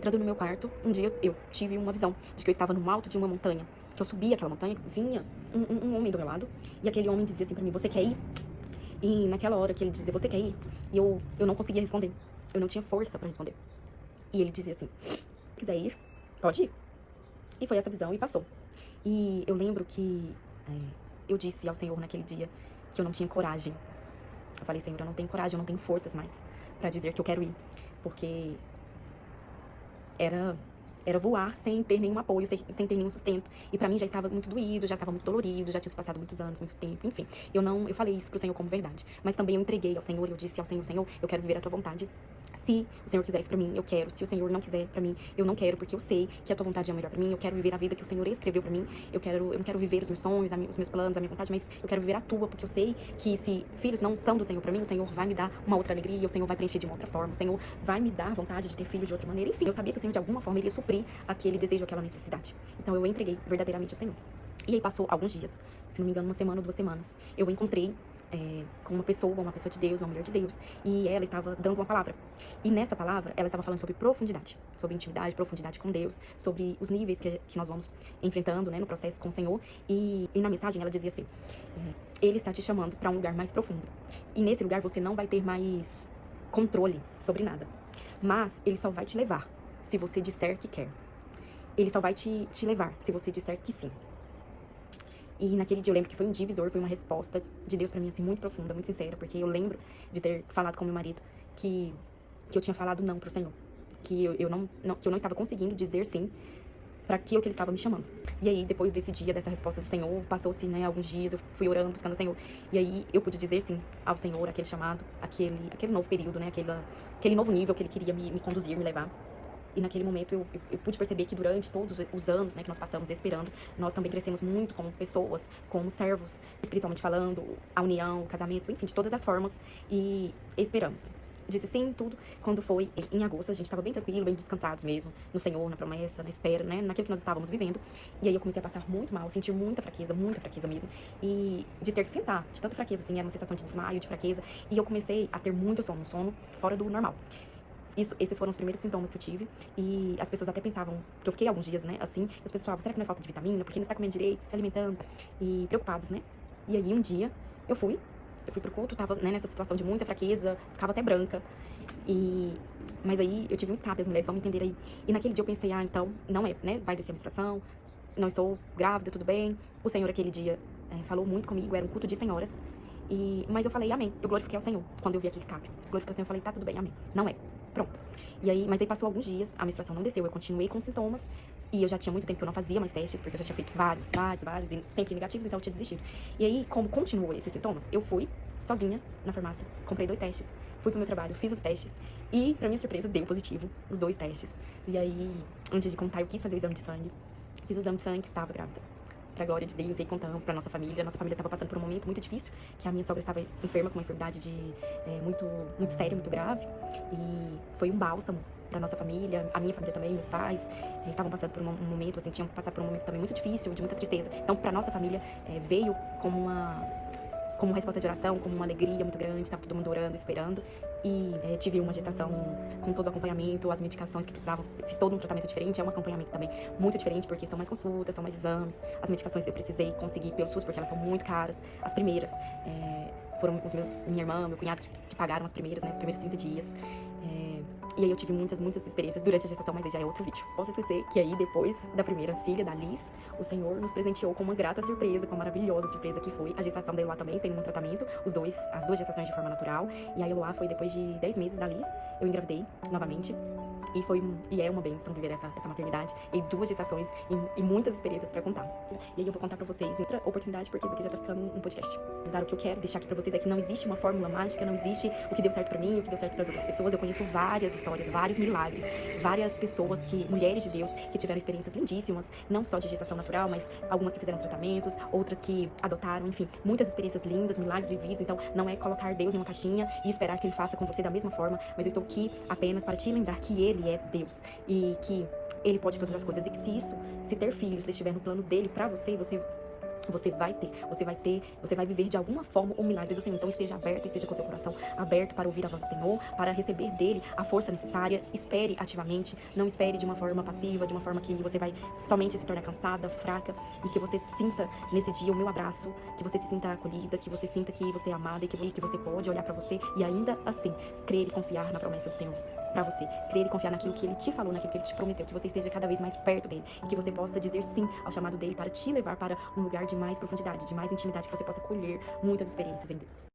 Entrando no meu quarto, um dia eu tive uma visão de que eu estava no alto de uma montanha. Que eu subia aquela montanha, vinha um homem do meu lado, e aquele homem dizia assim pra mim, você quer ir? E naquela hora que ele dizia, você quer ir? E eu não conseguia responder. Eu não tinha força pra responder. E ele dizia assim, quiser ir, pode ir. E foi essa visão e passou. E eu lembro que eu disse ao Senhor naquele dia que eu não tinha coragem. Eu falei, Senhor, eu não tenho coragem, eu não tenho forças mais pra dizer que eu quero ir. Porque era voar sem ter nenhum apoio, sem ter nenhum sustento. E pra mim já estava muito doído, já estava muito dolorido, já tinha se passado muitos anos, muito tempo, enfim. Eu falei isso pro Senhor como verdade. Mas também eu entreguei ao Senhor, eu disse ao Senhor, Senhor, eu quero viver a tua vontade. Se o Senhor quiser isso pra mim, eu quero. Se o Senhor não quiser pra mim, eu não quero, porque eu sei que a tua vontade é a melhor pra mim. Eu quero viver a vida que o Senhor escreveu pra mim. Eu não quero viver os meus sonhos, os meus planos, a minha vontade, mas eu quero viver a tua, porque eu sei que se filhos não são do Senhor pra mim, o Senhor vai me dar uma outra alegria, o Senhor vai preencher de uma outra forma, o Senhor vai me dar vontade de ter filhos de outra maneira. Enfim, eu sabia que o Senhor de alguma forma iria suprir aquele desejo, aquela necessidade. Então eu entreguei verdadeiramente ao Senhor. E aí passou alguns dias, se não me engano, uma semana ou 2 semanas, eu encontrei com uma pessoa de Deus, uma mulher de Deus, e ela estava dando uma palavra. E nessa palavra, ela estava falando sobre profundidade, sobre intimidade, profundidade com Deus, sobre os níveis que nós vamos enfrentando, né, no processo com o Senhor. E na mensagem ela dizia assim, Ele está te chamando para um lugar mais profundo. E nesse lugar você não vai ter mais controle sobre nada. Mas Ele só vai te levar se você disser que quer. Ele só vai te levar se você disser que sim. E naquele dia eu lembro que foi um divisor, foi uma resposta de Deus pra mim, assim, muito profunda, muito sincera. Porque eu lembro de ter falado com meu marido que eu tinha falado não pro Senhor. Que eu não estava conseguindo dizer sim pra aquilo que Ele estava me chamando. E aí, depois desse dia, dessa resposta do Senhor, passou-se, né, alguns dias, eu fui orando, buscando o Senhor. E aí, eu pude dizer sim ao Senhor, aquele chamado, aquele novo período, né, aquele novo nível que Ele queria me conduzir, me levar. E naquele momento eu pude perceber que durante todos os anos, né, que nós passamos esperando, nós também crescemos muito como pessoas, como servos, espiritualmente falando, a união, o casamento, enfim, de todas as formas. E esperamos. Disse sim em tudo. Quando foi em agosto, a gente estava bem tranquilo, bem descansados mesmo, no Senhor, na promessa, na espera, né, naquilo que nós estávamos vivendo. E aí eu comecei a passar muito mal, sentir muita fraqueza mesmo. E de ter que sentar, de tanta fraqueza, assim, era uma sensação de desmaio, de fraqueza. E eu comecei a ter muito sono, um sono fora do normal. Esses foram os primeiros sintomas que eu tive. E as pessoas até pensavam, que eu fiquei alguns dias, né, assim, as pessoas falavam, será que não é falta de vitamina? Porque não está comendo direito, se alimentando, e preocupados, né? E aí um dia eu fui pro culto, tava, né, nessa situação de muita fraqueza, ficava até branca. Mas aí eu tive um escape, as mulheres vão me entender aí. E naquele dia eu pensei, então, não é, né, vai descer a menstruação, não estou grávida, tudo bem. O Senhor aquele dia falou muito comigo, era um culto de senhoras. Mas eu falei, amém. Eu glorifiquei ao Senhor quando eu vi aquele escape. Glorifiquei ao Senhor, eu falei, tá tudo bem, amém. Não é. Pronto. Mas aí passou alguns dias, a menstruação não desceu, eu continuei com sintomas. E eu já tinha muito tempo que eu não fazia mais testes, porque eu já tinha feito vários, e sempre negativos, então eu tinha desistido. E aí, como continuou esses sintomas, eu fui sozinha na farmácia, comprei 2 testes, fui pro meu trabalho, fiz os testes. E, pra minha surpresa, deu positivo, os 2 testes. E aí, antes de contar, eu quis fazer o exame de sangue. Fiz o exame de sangue, estava grávida. Pra glória de Deus, e aí contamos pra nossa família. Nossa família estava passando por um momento muito difícil, que a minha sogra estava enferma com uma enfermidade muito, muito séria, muito grave. E foi um bálsamo pra nossa família, a minha família também, meus pais, estavam passando por um momento, assim, tinham que passar por um momento também muito difícil, de muita tristeza. Então, pra nossa família, veio como uma resposta de oração, como uma alegria muito grande, estava todo mundo orando, esperando. E tive uma gestação com todo o acompanhamento, as medicações que precisavam, fiz todo um tratamento diferente, é um acompanhamento também muito diferente, porque são mais consultas, são mais exames. As medicações eu precisei conseguir pelo SUS, porque elas são muito caras. As primeiras foram minha irmã, meu cunhado que pagaram as primeiras, né, os primeiros 30 dias. E aí eu tive muitas experiências durante a gestação, mas aí já é outro vídeo. Posso esquecer que aí, depois da primeira filha, da Liz, o Senhor nos presenteou com uma grata surpresa, com uma maravilhosa surpresa, que foi a gestação da Eloá também, sem nenhum tratamento, as 2 gestações de forma natural. E a Eloá foi depois de 10 meses da Liz, eu engravidei novamente. E é uma bênção viver essa maternidade. E 2 gestações e muitas experiências pra contar. E aí eu vou contar pra vocês outra oportunidade, porque isso aqui já tá ficando um podcast. Avisar o que eu quero deixar aqui pra vocês é que não existe uma fórmula mágica, não existe o que deu certo pra mim, o que deu certo pras outras pessoas. Eu conheço várias histórias, vários milagres, várias pessoas mulheres de Deus, que tiveram experiências lindíssimas, não só de gestação natural, mas algumas que fizeram tratamentos, outras que adotaram, enfim, muitas experiências lindas, milagres vividos. Então, não é colocar Deus em uma caixinha e esperar que Ele faça com você da mesma forma, mas eu estou aqui apenas para te lembrar que Ele é Deus e que Ele pode todas as coisas, e que se ter filhos, se estiver no plano dele pra você, você Você vai ter, você vai viver de alguma forma o milagre do Senhor. Então esteja aberto, esteja com seu coração aberto para ouvir a voz do Senhor, para receber dele a força necessária. Espere ativamente, não espere de uma forma passiva, de uma forma que você vai somente se tornar cansada, fraca, e que você sinta nesse dia o meu abraço, que você se sinta acolhida, que você sinta que você é amada e que você pode olhar para você e ainda assim crer e confiar na promessa do Senhor para você, crer e confiar naquilo que ele te falou, naquilo que ele te prometeu, que você esteja cada vez mais perto dele e que você possa dizer sim ao chamado dele para te levar para um lugar de mais profundidade, de mais intimidade, que você possa colher muitas experiências em Deus.